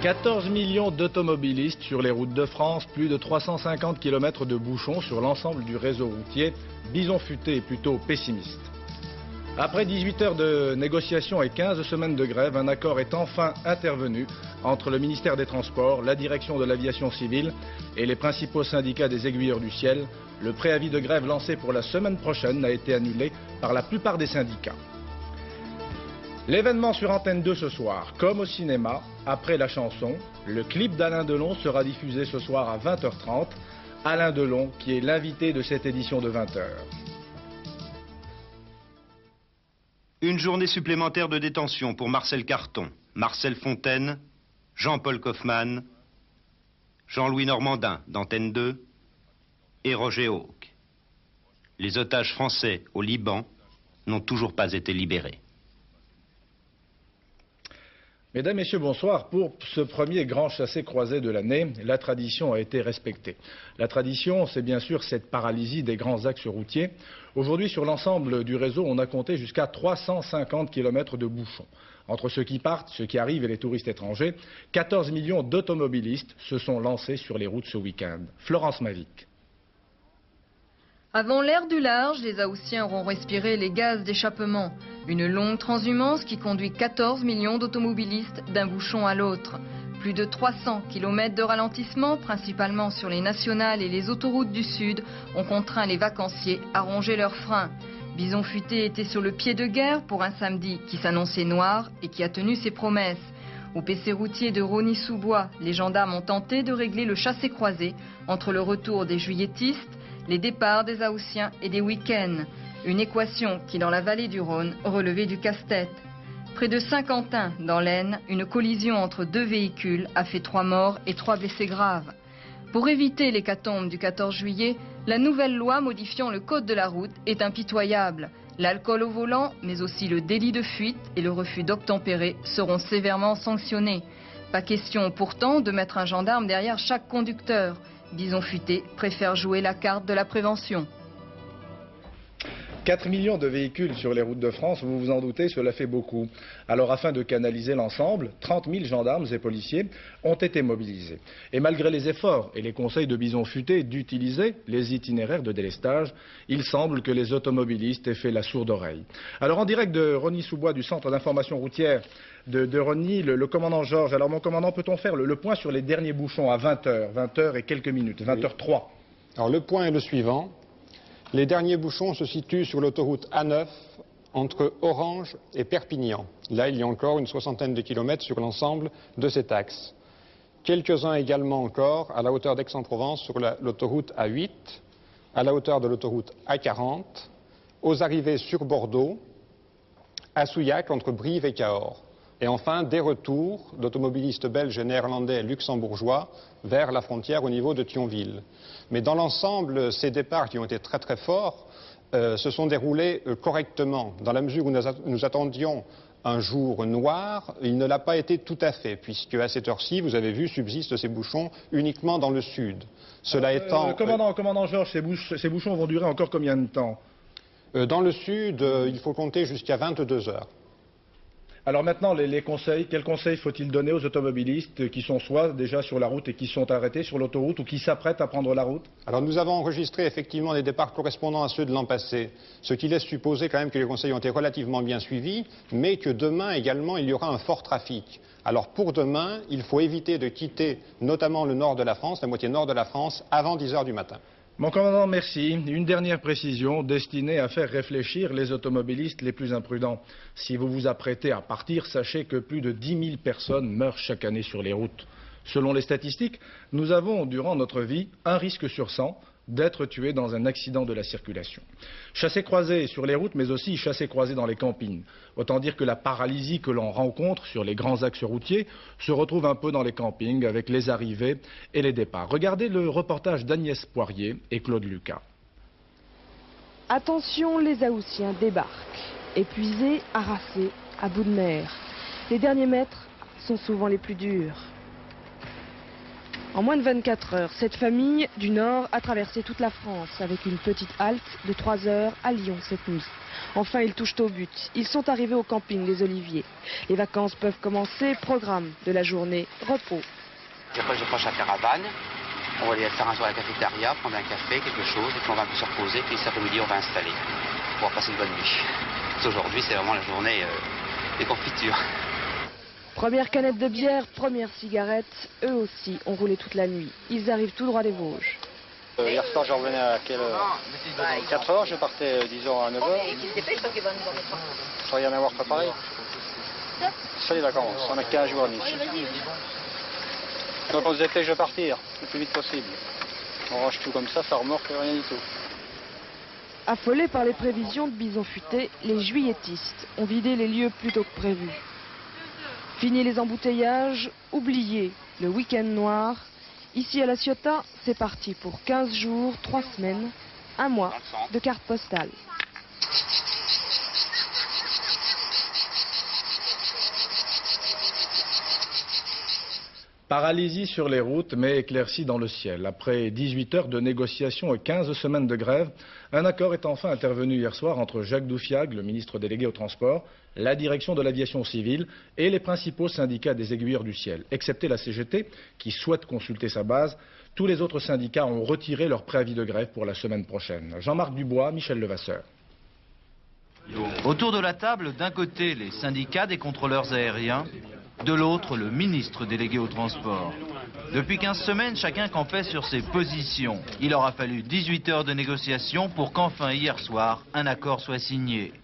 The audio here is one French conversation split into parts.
14 millions d'automobilistes sur les routes de France, plus de 350 km de bouchons sur l'ensemble du réseau routier. Bison Futé est plutôt pessimiste. Après 18 heures de négociations et 15 semaines de grève, un accord est enfin intervenu entre le ministère des Transports, la direction de l'aviation civile et les principaux syndicats des aiguilleurs du ciel. Le préavis de grève lancé pour la semaine prochaine a été annulé par la plupart des syndicats. L'événement sur Antenne 2 ce soir, comme au cinéma, après la chanson, le clip d'Alain Delon sera diffusé ce soir à 20h30. Alain Delon qui est l'invité de cette édition de 20h. Une journée supplémentaire de détention pour Marcel Carton, Marcel Fontaine, Jean-Paul Kaufmann, Jean-Louis Normandin d'Antenne 2 et Roger Hawke. Les otages français au Liban n'ont toujours pas été libérés. Mesdames, Messieurs, bonsoir. Pour ce premier grand chassé-croisé de l'année, la tradition a été respectée. La tradition, c'est bien sûr cette paralysie des grands axes routiers. Aujourd'hui, sur l'ensemble du réseau, on a compté jusqu'à 350 km de bouchons. Entre ceux qui partent, ceux qui arrivent et les touristes étrangers, 14 millions d'automobilistes se sont lancés sur les routes ce week-end. Florence Mavic. Avant l'ère du large, les Haussiens auront respiré les gaz d'échappement. Une longue transhumance qui conduit 14 millions d'automobilistes d'un bouchon à l'autre. Plus de 300 km de ralentissement, principalement sur les nationales et les autoroutes du Sud, ont contraint les vacanciers à ronger leurs freins. Bison Futé était sur le pied de guerre pour un samedi qui s'annonçait noir et qui a tenu ses promesses. Au PC routier de Rosny-sous-Bois, les gendarmes ont tenté de régler le chassé-croisé entre le retour des juilletistes, les départs des Haussiens et des week-ends. Une équation qui, dans la vallée du Rhône, relevait du casse-tête. Près de Saint-Quentin, dans l'Aisne, une collision entre deux véhicules a fait 3 morts et 3 blessés graves. Pour éviter l'hécatombe du 14 juillet, la nouvelle loi modifiant le code de la route est impitoyable. L'alcool au volant, mais aussi le délit de fuite et le refus d'obtempérer seront sévèrement sanctionnés. Pas question pourtant de mettre un gendarme derrière chaque conducteur. Bison Futé préfère jouer la carte de la prévention. 4 millions de véhicules sur les routes de France, vous vous en doutez, cela fait beaucoup. Alors afin de canaliser l'ensemble, 30 000 gendarmes et policiers ont été mobilisés. Et malgré les efforts et les conseils de Bison Futé d'utiliser les itinéraires de délestage, il semble que les automobilistes aient fait la sourde oreille. Alors en direct de Rosny-sous-Bois, du centre d'information routière de Rosny, le commandant Georges. Alors mon commandant, peut-on faire le point sur les derniers bouchons à 20h, 20h et quelques minutes, 20h03? Alors le point est le suivant. Les derniers bouchons se situent sur l'autoroute A9 entre Orange et Perpignan. Là, il y a encore une 60aine de kilomètres sur l'ensemble de cet axe. Quelques-uns également encore à la hauteur d'Aix-en-Provence sur l'autoroute A8, à la hauteur de l'autoroute A40, aux arrivées sur Bordeaux, à Souillac entre Brive et Cahors. Et enfin, des retours d'automobilistes belges, néerlandais et luxembourgeois vers la frontière au niveau de Thionville. Mais dans l'ensemble, ces départs qui ont été très très forts se sont déroulés correctement. Dans la mesure où nous attendions un jour noir, il ne l'a pas été tout à fait, puisque à cette heure-ci, vous avez vu, subsistent ces bouchons uniquement dans le sud. Cela étant... Commandant Georges, ces bouchons vont durer encore combien de temps? Dans le sud, il faut compter jusqu'à 22 heures. Alors maintenant, les conseils, quels conseils faut-il donner aux automobilistes qui sont soit déjà sur la route et qui sont arrêtés sur l'autoroute ou qui s'apprêtent à prendre la route? Alors nous avons enregistré effectivement des départs correspondant à ceux de l'an passé, ce qui laisse supposer quand même que les conseils ont été relativement bien suivis, mais que demain également il y aura un fort trafic. Alors pour demain, il faut éviter de quitter notamment le nord de la France, la moitié nord de la France, avant 10 heures du matin. Mon commandant, merci. Une dernière précision destinée à faire réfléchir les automobilistes les plus imprudents. Si vous vous apprêtez à partir, sachez que plus de 10 000 personnes meurent chaque année sur les routes. Selon les statistiques, nous avons, durant notre vie, un risque sur 100 d'être tués dans un accident de la circulation. Chassé-croisé sur les routes, mais aussi chassé-croisé dans les campings. Autant dire que la paralysie que l'on rencontre sur les grands axes routiers se retrouve un peu dans les campings avec les arrivées et les départs. Regardez le reportage d'Agnès Poirier et Claude Lucas. Attention, les Haussiens débarquent, épuisés, harassés, à bout de nerfs. Les derniers mètres sont souvent les plus durs. En moins de 24 heures, cette famille du Nord a traversé toute la France avec une petite halte de 3 heures à Lyon cette nuit. Enfin, ils touchent au but. Ils sont arrivés au camping des Oliviers. Les vacances peuvent commencer. Programme de la journée, repos. Après, je prends la caravane. On va aller faire un tour à la cafétéria, prendre un café, quelque chose, et puis on va un peu se reposer. Puis cet après-midi, on va installer pour passer une bonne nuit. Aujourd'hui, c'est vraiment la journée des confitures. Première canette de bière, première cigarette. Eux aussi ont roulé toute la nuit. Ils arrivent tout droit des Vosges. Hier soir, je revenais à quelle heure 4 heures, je partais disons à 9 heures. Ça va y en avoir préparé. C'est les vacances, on a 15 jours à Nice. Donc on se disait que je vais partir le plus vite possible. On range tout comme ça remorque, rien du tout. Affolés par les prévisions de bison futé, les juilletistes ont vidé les lieux plus tôt que prévu. Fini les embouteillages, oubliez le week-end noir. Ici à La Ciotat, c'est parti pour 15 jours, 3 semaines, 1 mois de carte postale. Paralysie sur les routes, mais éclaircie dans le ciel. Après 18 heures de négociations et 15 semaines de grève, un accord est enfin intervenu hier soir entre Jacques Doufiag, le ministre délégué au transport, la direction de l'aviation civile et les principaux syndicats des aiguilleurs du ciel. Excepté la CGT, qui souhaite consulter sa base, tous les autres syndicats ont retiré leur préavis de grève pour la semaine prochaine. Jean-Marc Dubois, Michel Levasseur. Autour de la table, d'un côté, les syndicats des contrôleurs aériens, de l'autre, le ministre délégué au transport. Depuis 15 semaines, chacun campait sur ses positions. Il aura fallu 18 heures de négociation pour qu'enfin, hier soir, un accord soit signé.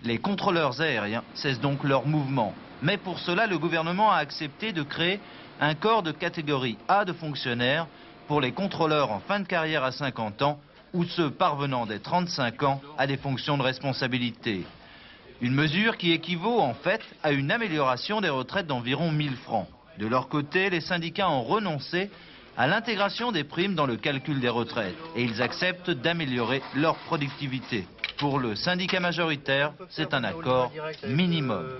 Les contrôleurs aériens cessent donc leur mouvement. Mais pour cela, le gouvernement a accepté de créer un corps de catégorie A de fonctionnaires pour les contrôleurs en fin de carrière à 50 ans ou ceux parvenant des 35 ans à des fonctions de responsabilité. Une mesure qui équivaut en fait à une amélioration des retraites d'environ 1000 francs. De leur côté, les syndicats ont renoncé à l'intégration des primes dans le calcul des retraites et ils acceptent d'améliorer leur productivité. Pour le syndicat majoritaire, c'est un accord minimum.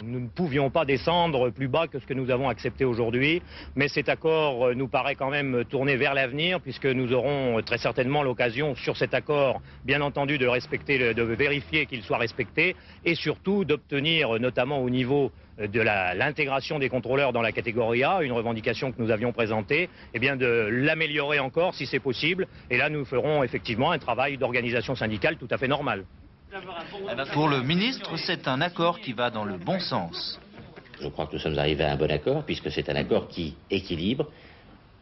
Nous ne pouvions pas descendre plus bas que ce que nous avons accepté aujourd'hui, mais cet accord nous paraît quand même tourné vers l'avenir, puisque nous aurons très certainement l'occasion sur cet accord, bien entendu, de respecter, de vérifier qu'il soit respecté, et surtout d'obtenir, notamment au niveau de l'intégration des contrôleurs dans la catégorie A, une revendication que nous avions présentée, eh bien de l'améliorer encore si c'est possible. Et là, nous ferons effectivement un travail d'organisation syndicale tout à fait normal. Pour le ministre, c'est un accord qui va dans le bon sens. Je crois que nous sommes arrivés à un bon accord, puisque c'est un accord qui équilibre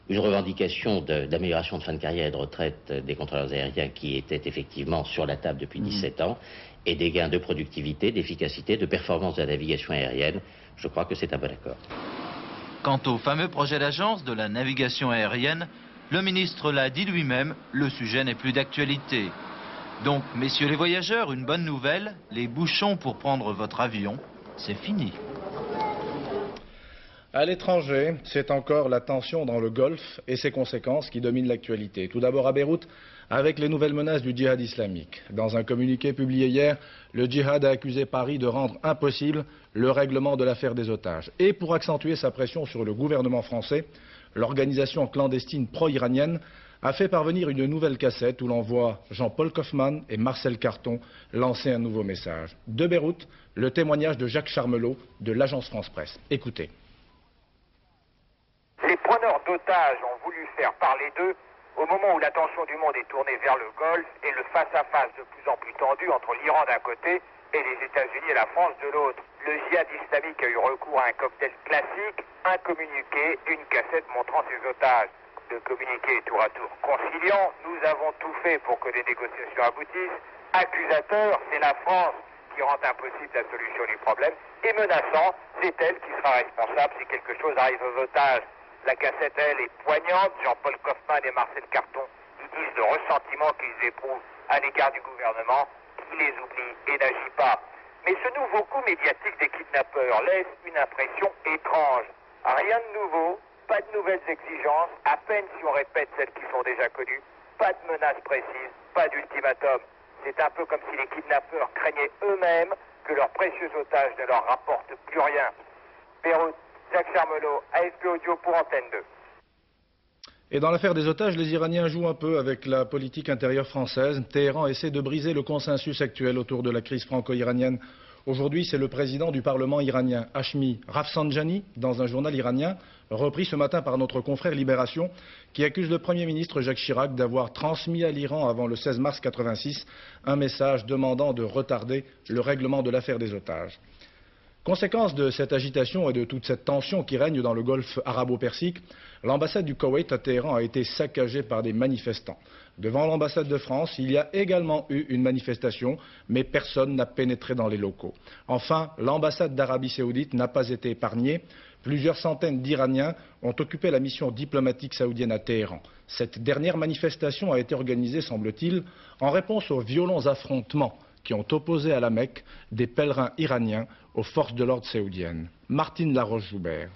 une revendication d'amélioration de fin de carrière et de retraite des contrôleurs aériens qui était effectivement sur la table depuis 17 ans, et des gains de productivité, d'efficacité, de performance de la navigation aérienne. Je crois que c'est un bon accord. Quant au fameux projet d'agence de la navigation aérienne, le ministre l'a dit lui-même, le sujet n'est plus d'actualité. Donc, messieurs les voyageurs, une bonne nouvelle, les bouchons pour prendre votre avion, c'est fini. À l'étranger, c'est encore la tension dans le Golfe et ses conséquences qui dominent l'actualité. Tout d'abord à Beyrouth, avec les nouvelles menaces du djihad islamique. Dans un communiqué publié hier, le djihad a accusé Paris de rendre impossible le règlement de l'affaire des otages. Et pour accentuer sa pression sur le gouvernement français, l'organisation clandestine pro-iranienne a fait parvenir une nouvelle cassette où l'on voit Jean-Paul Kaufmann et Marcel Carton lancer un nouveau message. De Beyrouth, le témoignage de Jacques Charmelot de l'agence France-Presse. Écoutez. Les preneurs d'otages ont voulu faire parler d'eux au moment où l'attention du monde est tournée vers le Golfe et le face-à-face de plus en plus tendu entre l'Iran d'un côté et les États-Unis et la France de l'autre. Le djihad islamique a eu recours à un cocktail classique, un communiqué, une cassette montrant ses otages. Le communiqué est tour à tour conciliant. Nous avons tout fait pour que les négociations aboutissent. Accusateur, c'est la France qui rend impossible la solution du problème. Et menaçant, c'est elle qui sera responsable si quelque chose arrive aux otages. La cassette, elle, est poignante. Jean-Paul Kaufmann et Marcel Carton, ils disent le ressentiment qu'ils éprouvent à l'égard du gouvernement, qui les oublie et n'agit pas. Mais ce nouveau coup médiatique des kidnappeurs laisse une impression étrange. Rien de nouveau, pas de nouvelles exigences, à peine si on répète celles qui sont déjà connues, pas de menaces précises, pas d'ultimatum. C'est un peu comme si les kidnappeurs craignaient eux-mêmes que leurs précieux otages ne leur rapportent plus rien. Beyrouth, Jacques Charmelot, AFP Audio pour Antenne 2. Et dans l'affaire des otages, les Iraniens jouent un peu avec la politique intérieure française. Téhéran essaie de briser le consensus actuel autour de la crise franco-iranienne. Aujourd'hui, c'est le président du Parlement iranien, Hashmi Rafsanjani, dans un journal iranien, repris ce matin par notre confrère Libération, qui accuse le Premier ministre Jacques Chirac d'avoir transmis à l'Iran avant le 16 mars 86 un message demandant de retarder le règlement de l'affaire des otages. Conséquence de cette agitation et de toute cette tension qui règne dans le golfe arabo-persique, l'ambassade du Koweït à Téhéran a été saccagée par des manifestants. Devant l'ambassade de France, il y a également eu une manifestation, mais personne n'a pénétré dans les locaux. Enfin, l'ambassade d'Arabie Saoudite n'a pas été épargnée. Plusieurs centaines d'Iraniens ont occupé la mission diplomatique saoudienne à Téhéran. Cette dernière manifestation a été organisée, semble-t-il, en réponse aux violents affrontements qui ont opposé à la Mecque des pèlerins iraniens aux forces de l'ordre saoudiennes. Martine Laroche-Joubert.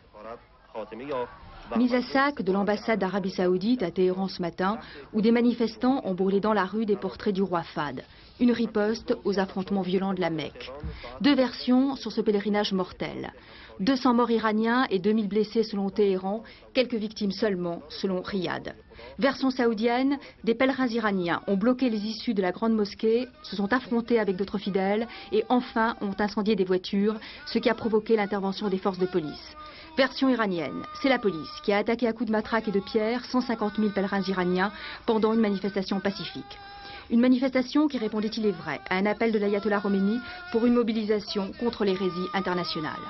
Mise à sac de l'ambassade d'Arabie Saoudite à Téhéran ce matin, où des manifestants ont brûlé dans la rue des portraits du roi Fahd. Une riposte aux affrontements violents de la Mecque. Deux versions sur ce pèlerinage mortel. 200 morts iraniens et 2000 blessés selon Téhéran, quelques victimes seulement selon Riyad. Version saoudienne, des pèlerins iraniens ont bloqué les issues de la grande mosquée, se sont affrontés avec d'autres fidèles et enfin ont incendié des voitures, ce qui a provoqué l'intervention des forces de police. Version iranienne, c'est la police qui a attaqué à coups de matraque et de pierre 150 000 pèlerins iraniens pendant une manifestation pacifique. Une manifestation qui répondait, il est vrai, à un appel de l'ayatollah Khomeini pour une mobilisation contre l'hérésie internationale.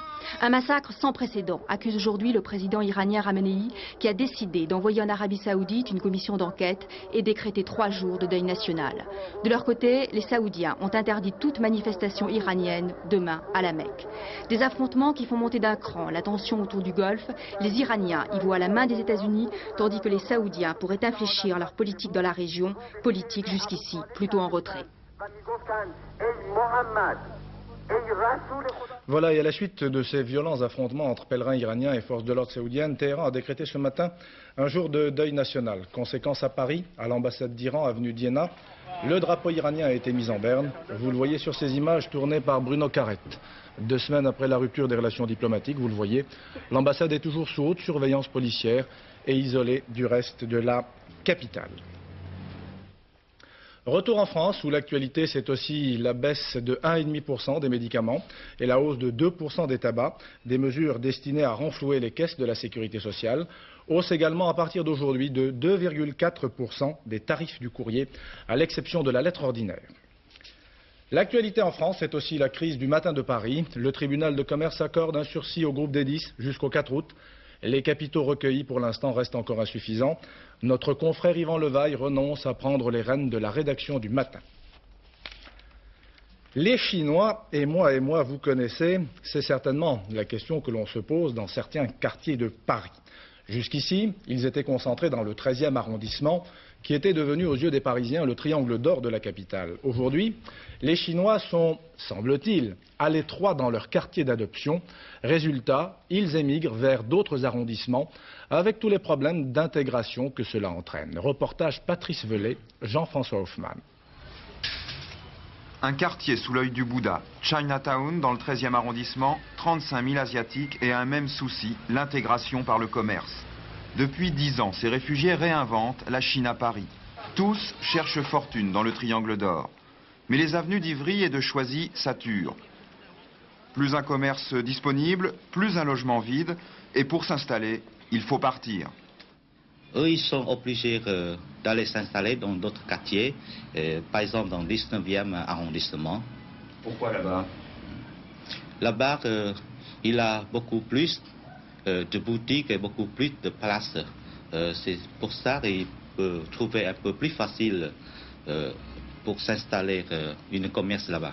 Un massacre sans précédent accuse aujourd'hui le président iranien Khamenei qui a décidé d'envoyer en Arabie Saoudite une commission d'enquête et décréter 3 jours de deuil national. De leur côté, les Saoudiens ont interdit toute manifestation iranienne demain à la Mecque. Des affrontements qui font monter d'un cran la tension autour du Golfe. Les Iraniens y voient la main des États-Unis, tandis que les Saoudiens pourraient infléchir leur politique dans la région, politique jusqu'ici plutôt en retrait. Voilà, et à la suite de ces violents affrontements entre pèlerins iraniens et forces de l'ordre saoudiennes, Téhéran a décrété ce matin un jour de deuil national. Conséquence à Paris, à l'ambassade d'Iran, avenue d'Iéna, le drapeau iranien a été mis en berne. Vous le voyez sur ces images tournées par Bruno Carrette. 2 semaines après la rupture des relations diplomatiques, vous le voyez, l'ambassade est toujours sous haute surveillance policière et isolée du reste de la capitale. Retour en France, où l'actualité, c'est aussi la baisse de 1,5% des médicaments et la hausse de 2% des tabacs, des mesures destinées à renflouer les caisses de la sécurité sociale. Hausse également à partir d'aujourd'hui de 2,4% des tarifs du courrier, à l'exception de la lettre ordinaire. L'actualité en France, c'est aussi la crise du matin de Paris. Le tribunal de commerce accorde un sursis au groupe d'Edis jusqu'au 4 août. Les capitaux recueillis pour l'instant restent encore insuffisants. Notre confrère Yvan Levaille renonce à prendre les rênes de la rédaction du matin. Les Chinois, et moi, vous connaissez, c'est certainement la question que l'on se pose dans certains quartiers de Paris. Jusqu'ici, ils étaient concentrés dans le 13e arrondissement, qui était devenu aux yeux des Parisiens le triangle d'or de la capitale. Aujourd'hui, les Chinois sont, semble-t-il, à l'étroit dans leur quartier d'adoption. Résultat, ils émigrent vers d'autres arrondissements, avec tous les problèmes d'intégration que cela entraîne. Reportage Patrice Velay, Jean-François Hoffmann. Un quartier sous l'œil du Bouddha, Chinatown, dans le 13e arrondissement, 35 000 Asiatiques et un même souci, l'intégration par le commerce. Depuis 10 ans, ces réfugiés réinventent la Chine à Paris. Tous cherchent fortune dans le triangle d'or. Mais les avenues d'Ivry et de Choisy saturent. Plus un commerce disponible, plus un logement vide, et pour s'installer, il faut partir. Eux, ils sont obligés d'aller s'installer dans d'autres quartiers, par exemple dans le 19e arrondissement. Pourquoi là-bas? Là-bas, il a beaucoup plus de boutiques et beaucoup plus de places. C'est pour ça qu'il peut trouver un peu plus facile pour s'installer un commerce là-bas.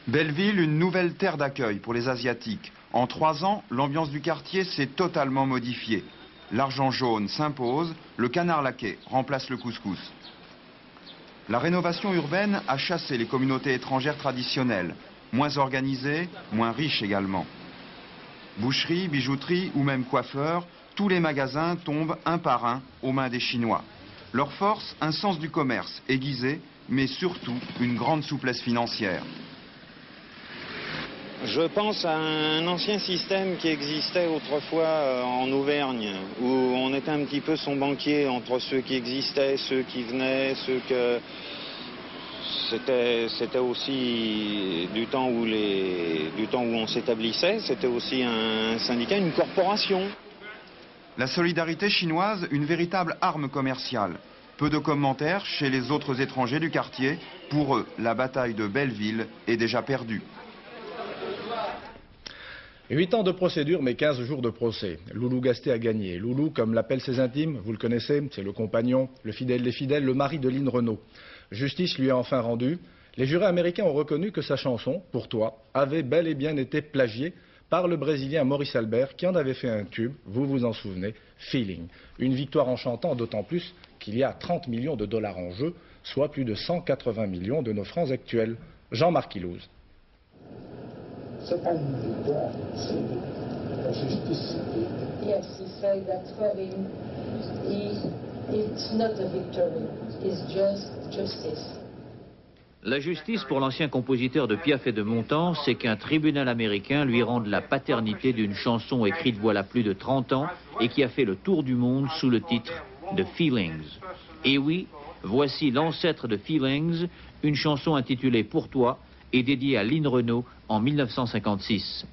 Belleville, une nouvelle terre d'accueil pour les Asiatiques. En 3 ans, l'ambiance du quartier s'est totalement modifiée. L'argent jaune s'impose, le canard laqué remplace le couscous. La rénovation urbaine a chassé les communautés étrangères traditionnelles, moins organisées, moins riches également. Boucherie, bijouterie ou même coiffeur, tous les magasins tombent un par un aux mains des Chinois. Leur force, un sens du commerce aiguisé, mais surtout une grande souplesse financière. Je pense à un ancien système qui existait autrefois en Auvergne, où on était un petit peu son banquier entre ceux qui existaient, ceux qui venaient, ceux que... C'était aussi du temps où on s'établissait, c'était aussi un syndicat, une corporation. La solidarité chinoise, une véritable arme commerciale. Peu de commentaires chez les autres étrangers du quartier. Pour eux, la bataille de Belleville est déjà perdue. 8 ans de procédure, mais 15 jours de procès. Loulou Gasté a gagné. Loulou, comme l'appellent ses intimes, vous le connaissez, c'est le compagnon, le fidèle des fidèles, le mari de Lynn Renault. Justice lui a enfin rendu. Les jurés américains ont reconnu que sa chanson, Pour toi, avait bel et bien été plagiée par le Brésilien Maurice Albert, qui en avait fait un tube, vous vous en souvenez, Feeling. Une victoire enchantante, d'autant plus qu'il y a 30 millions de dollars en jeu, soit plus de 180 millions de nos francs actuels. Jean-Marc Ilouz. C'est pas une victoire, c'est la justice. Yes, he said that for him, it's not a victory, it's just justice. La justice pour l'ancien compositeur de Piaf et de Montand, c'est qu'un tribunal américain lui rende la paternité d'une chanson écrite voilà plus de 30 ans et qui a fait le tour du monde sous le titre de Feelings. Et oui, voici l'ancêtre de Feelings, une chanson intitulée Pour toi et dédiée à Lynn Renault en 1956.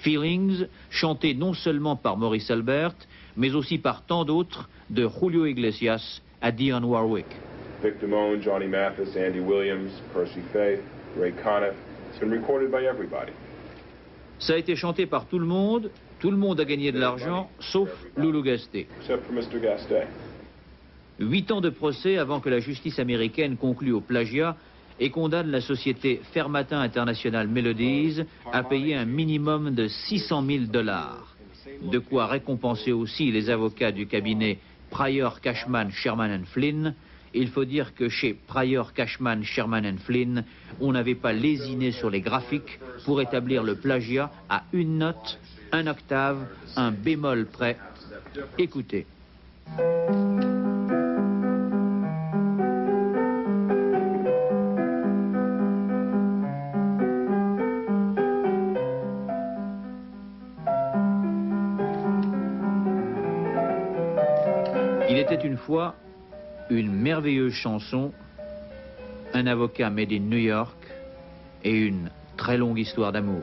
Feelings, chantée non seulement par Maurice Albert, mais aussi par tant d'autres, de Julio Iglesias à Dionne Warwick. Victor Moan, Johnny Mathis, Andy Williams, Percy Faith, Ray Conniff. It's been recorded by everybody. Ça a été chanté par tout le monde a gagné de l'argent, sauf Loulou Gasté. Except for Mr. Gasté. 8 ans de procès avant que la justice américaine conclue au plagiat et condamne la société Fermatin International Melodies à payer un minimum de 600 000 $. De quoi récompenser aussi les avocats du cabinet Pryor, Cashman, Sherman & Flynn. Il faut dire que chez Pryor, Cashman, Sherman & Flynn, on n'avait pas lésiné sur les graphiques pour établir le plagiat à une note, un octave, un bémol près. Écoutez. Il était une fois une merveilleuse chanson, un avocat made in New York et une très longue histoire d'amour.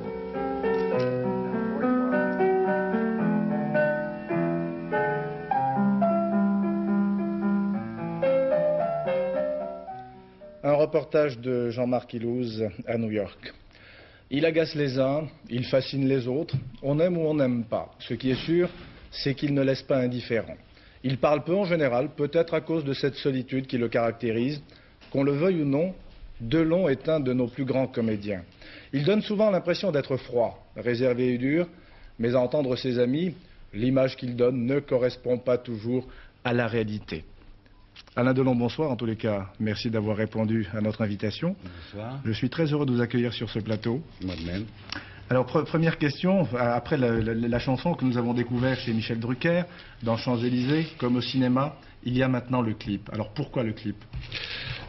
Un reportage de Jean-Marc Ilouz à New York. Il agace les uns, il fascine les autres, on aime ou on n'aime pas. Ce qui est sûr, c'est qu'il ne laisse pas indifférent. Il parle peu en général, peut-être à cause de cette solitude qui le caractérise. Qu'on le veuille ou non, Delon est un de nos plus grands comédiens. Il donne souvent l'impression d'être froid, réservé et dur, mais à entendre ses amis, l'image qu'il donne ne correspond pas toujours à la réalité. Alain Delon, bonsoir. En tous les cas, merci d'avoir répondu à notre invitation. Bonsoir. Je suis très heureux de vous accueillir sur ce plateau. Moi de même. Alors, première question, après la chanson que nous avons découverte chez Michel Drucker, dans Champs-Élysées, comme au cinéma, il y a maintenant le clip. Alors, pourquoi le clip?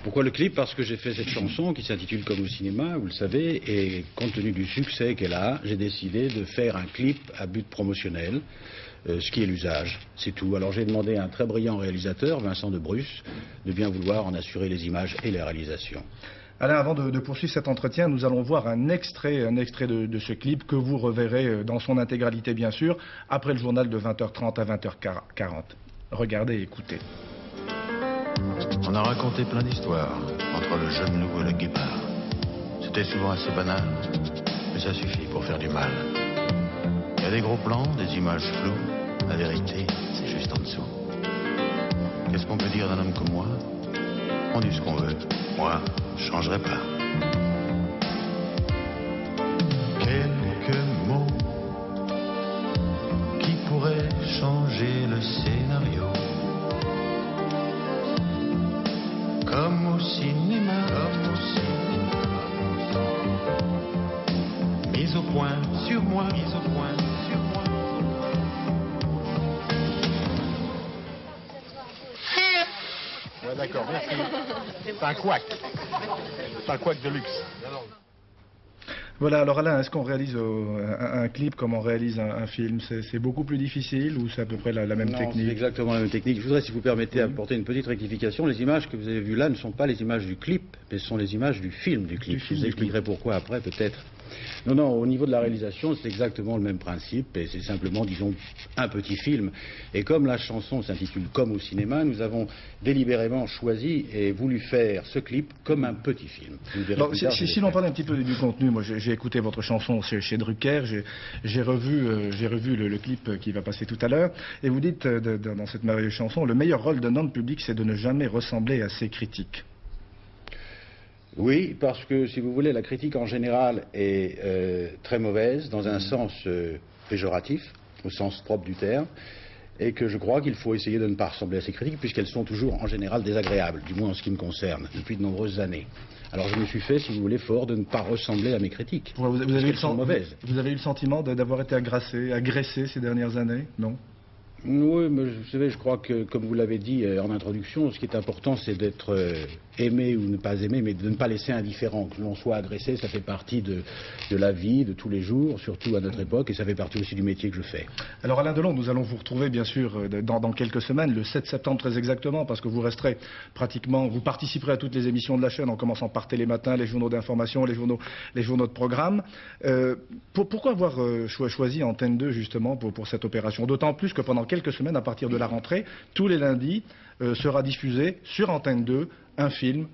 Pourquoi le clip? Parce que j'ai fait cette chanson qui s'intitule Comme au cinéma, vous le savez, et compte tenu du succès qu'elle a, j'ai décidé de faire un clip à but promotionnel, ce qui est l'usage, c'est tout. Alors j'ai demandé à un très brillant réalisateur, Vincent de Bruce, de bien vouloir en assurer les images et les réalisations. Alain, avant de poursuivre cet entretien, nous allons voir un extrait de ce clip que vous reverrez dans son intégralité, bien sûr, après le journal de 20h30 à 20h40. Regardez et écoutez. On a raconté plein d'histoires entre le jeune loup et le guépard. C'était souvent assez banal, mais ça suffit pour faire du mal. Il y a des gros plans, des images floues. La vérité, c'est juste en dessous. Qu'est-ce qu'on peut dire d'un homme comme moi? On dit ce qu'on veut. Moi, je changerai pas. Quelques mots qui pourraient changer le scénario. Comme au cinéma, mise au point sur moi, mise au point sur moi. Ouais, d'accord, merci. C'est un couac. C'est un couac de luxe. Voilà, alors Alain, est-ce qu'on réalise un clip comme on réalise un film? C'est beaucoup plus difficile ou c'est à peu près la même technique? Non, c'est exactement la même technique. Je voudrais, si vous permettez, apporter une petite rectification. Les images que vous avez vues là ne sont pas les images du clip, mais ce sont les images du film du clip. Je vous expliquerai pourquoi après, peut-être. Non, au niveau de la réalisation, c'est exactement le même principe, et c'est simplement, disons, un petit film. Et comme la chanson s'intitule « Comme au cinéma », nous avons délibérément choisi et voulu faire ce clip comme un petit film. Alors, si l'on parle un petit peu du contenu, moi j'ai écouté votre chanson chez Drucker, j'ai revu le clip qui va passer tout à l'heure, et vous dites dans cette merveilleuse chanson, le meilleur rôle d'un homme public, c'est de ne jamais ressembler à ses critiques. Oui, parce que, si vous voulez, la critique en général est très mauvaise, dans un sens péjoratif, au sens propre du terme, et que je crois qu'il faut essayer de ne pas ressembler à ces critiques, puisqu'elles sont toujours en général désagréables, du moins en ce qui me concerne, depuis de nombreuses années. Alors je me suis fait, si vous voulez, fort de ne pas ressembler à mes critiques. Vous avez eu le sentiment d'avoir été agressé ces dernières années, non? Oui, mais vous savez, je crois que, comme vous l'avez dit en introduction, ce qui est important, c'est d'être aimé ou ne pas aimé, mais de ne pas laisser indifférent. Que l'on soit agressé, ça fait partie de la vie, de tous les jours, surtout à notre époque, et ça fait partie aussi du métier que je fais. Alors Alain Delon, nous allons vous retrouver, bien sûr, dans quelques semaines, le 7 septembre très exactement, parce que vous resterez pratiquement, vous participerez à toutes les émissions de la chaîne, en commençant par Télématin, les journaux d'information, les journaux de programme. Pourquoi avoir choisi Antenne 2, justement, pour cette opération? D'autant plus que pendant quelques semaines, à partir de la rentrée, tous les lundis, sera diffusé sur Antenne 2 un film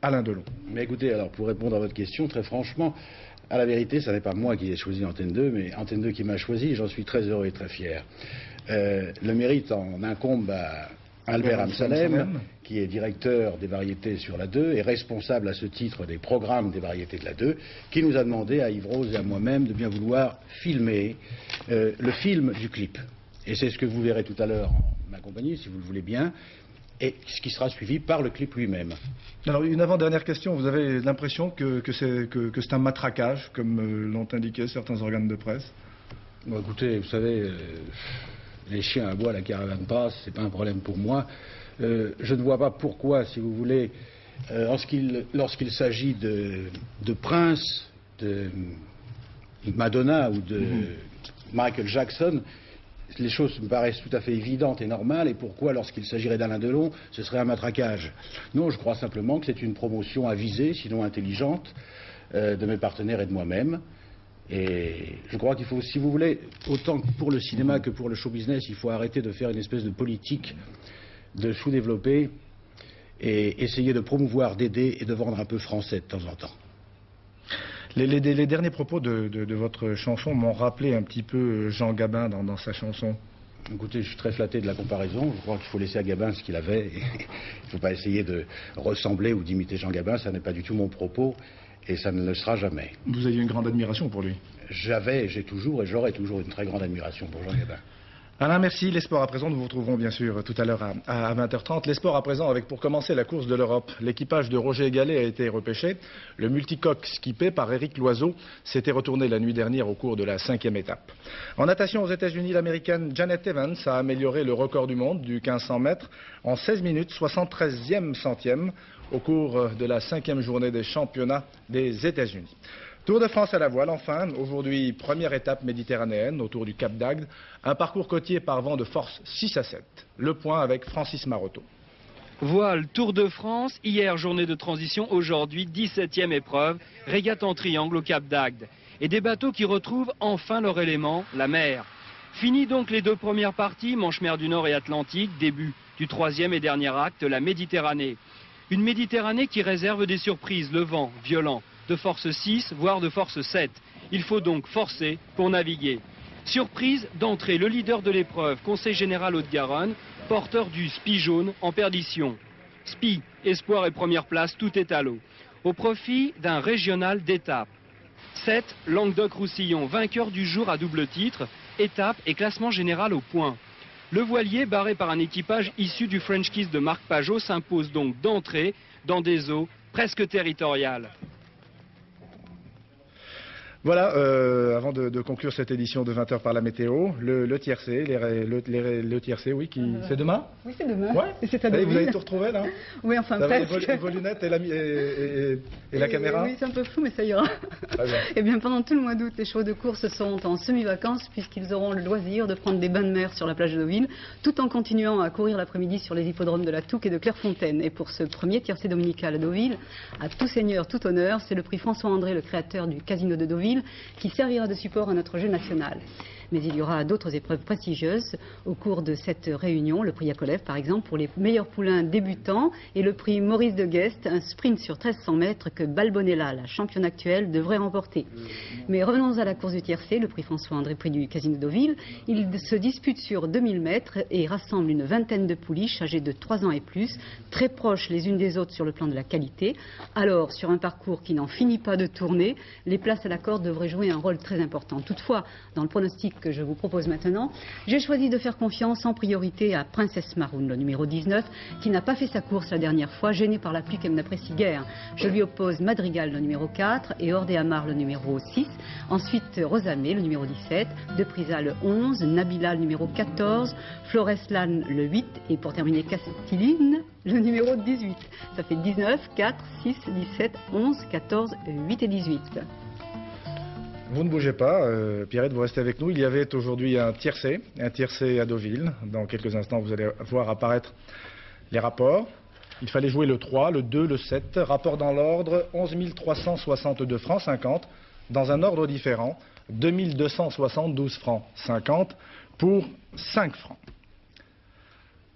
Alain Delon. Mais écoutez, alors pour répondre à votre question, très franchement, à la vérité, ce n'est pas moi qui ai choisi Antenne 2, mais Antenne 2 qui m'a choisi, et j'en suis très heureux et très fier. Le mérite en incombe à Albert Amsalem, qui est directeur des variétés sur la 2 et responsable à ce titre des programmes des variétés de la 2, qui nous a demandé à Yves Rose et à moi-même de bien vouloir filmer le film du clip. Et c'est ce que vous verrez tout à l'heure en ma compagnie, si vous le voulez bien, et ce qui sera suivi par le clip lui-même. Alors, une avant-dernière question. Vous avez l'impression que c'est un matraquage, comme l'ont indiqué certains organes de presse? Bon, écoutez, vous savez, les chiens aboient, la caravane passe, c'est pas un problème pour moi. Je ne vois pas pourquoi, si vous voulez, lorsqu'il s'agit de Prince, de Madonna ou de Michael Jackson, les choses me paraissent tout à fait évidentes et normales, et pourquoi, lorsqu'il s'agirait d'Alain Delon, ce serait un matraquage? Non, je crois simplement que c'est une promotion avisée, sinon intelligente, de mes partenaires et de moi-même. Et je crois qu'il faut, si vous voulez, autant pour le cinéma que pour le show business, il faut arrêter de faire une espèce de politique de sous-développé et essayer de promouvoir, d'aider et de vendre un peu français de temps en temps. Les derniers propos de votre chanson m'ont rappelé un petit peu Jean Gabin dans sa chanson. Écoutez, je suis très flatté de la comparaison. Je crois qu'il faut laisser à Gabin ce qu'il avait. Il ne faut pas essayer de ressembler ou d'imiter Jean Gabin. Ça n'est pas du tout mon propos et ça ne le sera jamais. Vous avez une grande admiration pour lui? J'avais, j'ai toujours et j'aurai toujours une très grande admiration pour Jean Gabin. Alain, merci. Les sports à présent, nous vous retrouverons bien sûr tout à l'heure à 20h30. Les sports à présent avec pour commencer la course de l'Europe. L'équipage de Roger Gallet a été repêché. Le multicoque skippé par Éric Loiseau s'était retourné la nuit dernière au cours de la 5e étape. En natation aux États-Unis, l'américaine Janet Evans a amélioré le record du monde du 1500 mètres en 16 minutes 73e centième au cours de la 5e journée des championnats des États-Unis. Tour de France à la voile, enfin, aujourd'hui première étape méditerranéenne autour du Cap d'Agde, un parcours côtier par vent de force 6 à 7. Le point avec Francis Marotto. Voile, Tour de France, hier journée de transition, aujourd'hui 17e épreuve, régate en triangle au Cap d'Agde. Et des bateaux qui retrouvent enfin leur élément, la mer. Fini donc les deux premières parties, Manche-Mer du Nord et Atlantique, début du troisième et dernier acte, la Méditerranée. Une Méditerranée qui réserve des surprises, le vent violent, de force 6, voire de force 7. Il faut donc forcer pour naviguer. Surprise d'entrée, le leader de l'épreuve, Conseil Général Haute-Garonne, porteur du SPI jaune en perdition. SPI, espoir et première place, tout est à l'eau. Au profit d'un régional d'étape. 7, Languedoc-Roussillon, vainqueur du jour à double titre, étape et classement général au point. Le voilier, barré par un équipage issu du French Kiss de Marc Pajot, s'impose donc d'entrée dans des eaux presque territoriales. Voilà, avant de conclure cette édition de 20h par la météo, le tiercé, le tiercé, oui, c'est demain? Oui, c'est demain. Ouais. Et c'est à Deauville. Vous avez tout retrouvé, là? Oui, enfin presque. Vos lunettes et la caméra? Oui, c'est un peu flou, mais ça ira. Très bien. Eh bien, pendant tout le mois d'août, les chevaux de course sont en semi-vacances puisqu'ils auront le loisir de prendre des bains de mer sur la plage de Deauville, tout en continuant à courir l'après-midi sur les hippodromes de la Touques et de Clairefontaine. Et pour ce premier tiercé dominical à Deauville, à tout seigneur, tout honneur, c'est le prix François André, le créateur du Casino de Deauville, qui servira de support à notre jeu national. Mais il y aura d'autres épreuves prestigieuses au cours de cette réunion. Le prix Yakolev, par exemple, pour les meilleurs poulains débutants, et le prix Maurice de Guest, un sprint sur 1300 mètres que Balbonella, la championne actuelle, devrait remporter. Mais revenons à la course du tiercé, le prix François-André, prix du Casino de Deauville. Il se dispute sur 2000 mètres et rassemble une vingtaine de pouliches âgées de 3 ans et plus, très proches les unes des autres sur le plan de la qualité. Alors, sur un parcours qui n'en finit pas de tourner, les places à la corde devraient jouer un rôle très important. Toutefois, dans le pronostic que je vous propose maintenant, j'ai choisi de faire confiance en priorité à Princess Maroon, le numéro 19, qui n'a pas fait sa course la dernière fois, gêné par la pluie qu'elle n'apprécie guère. Je lui oppose Madrigal, le numéro 4, et Hors des Amars, le numéro 6. Ensuite, Rosamé, le numéro 17, De Prisa, le 11, Nabila, le numéro 14, Floreslan, le 8, et pour terminer, Castiline, le numéro 18. Ça fait 19, 4, 6, 17, 11, 14, 8 et 18. Vous ne bougez pas, Pierrette, vous restez avec nous. Il y avait aujourd'hui un tiercé à Deauville. Dans quelques instants, vous allez voir apparaître les rapports. Il fallait jouer le 3, le 2, le 7. Rapport dans l'ordre, 11 362 francs 50. Dans un ordre différent, 2272 francs 50 pour 5 francs.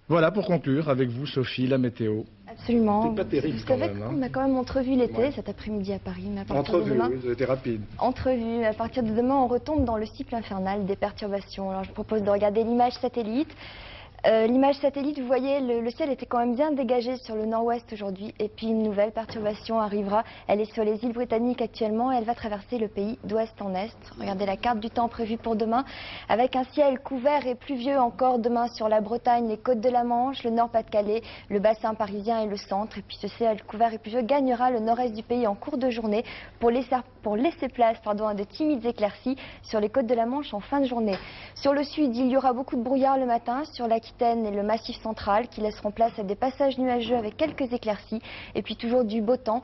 Voilà pour conclure avec vous, Sophie, la météo. Absolument. C'est pas terrible quand même. On a quand même entrevu l'été cet après-midi à Paris. Mais à partir de demain, oui, vous avez été rapide. Entrevu. À partir de demain, on retombe dans le cycle infernal des perturbations. Alors je vous propose de regarder l'image satellite. L'image satellite, vous voyez, le ciel était quand même bien dégagé sur le nord-ouest aujourd'hui. Et puis une nouvelle perturbation arrivera. Elle est sur les îles britanniques actuellement et elle va traverser le pays d'ouest en est. Regardez la carte du temps prévue pour demain. Avec un ciel couvert et pluvieux encore demain sur la Bretagne, les côtes de la Manche, le nord-Pas-de-Calais, le bassin parisien et le centre. Et puis ce ciel couvert et pluvieux gagnera le nord-est du pays en cours de journée pour laisser place à de timides éclaircies sur les côtes de la Manche en fin de journée. Sur le sud, il y aura beaucoup de brouillard le matin sur l'Aquitaine et le Massif central qui laisseront place à des passages nuageux avec quelques éclaircies et puis toujours du beau temps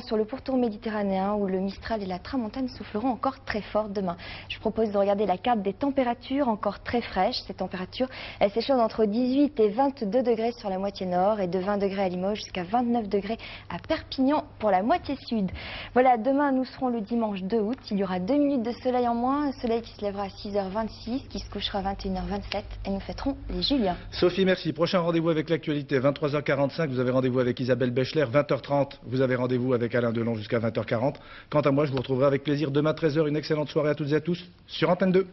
sur le pourtour méditerranéen où le Mistral et la Tramontane souffleront encore très fort demain. Je propose de regarder la carte des températures encore très fraîches. Ces températures, elles s'échelonnent entre 18 et 22 degrés sur la moitié nord et de 20 degrés à Limoges jusqu'à 29 degrés à Perpignan pour la moitié sud. Voilà, demain nous serons le dimanche 2 août. Il y aura 2 minutes de soleil en moins, un soleil qui se lèvera à 6h26, qui se couchera à 21h27 et nous fêterons les Juliens. Sophie, merci. Prochain rendez-vous avec l'actualité, 23h45, vous avez rendez-vous avec Isabelle Bechler. 20h30, vous avez rendez-vous avec Alain Delon jusqu'à 20h40. Quant à moi, je vous retrouverai avec plaisir demain 13h. Une excellente soirée à toutes et à tous sur Antenne 2.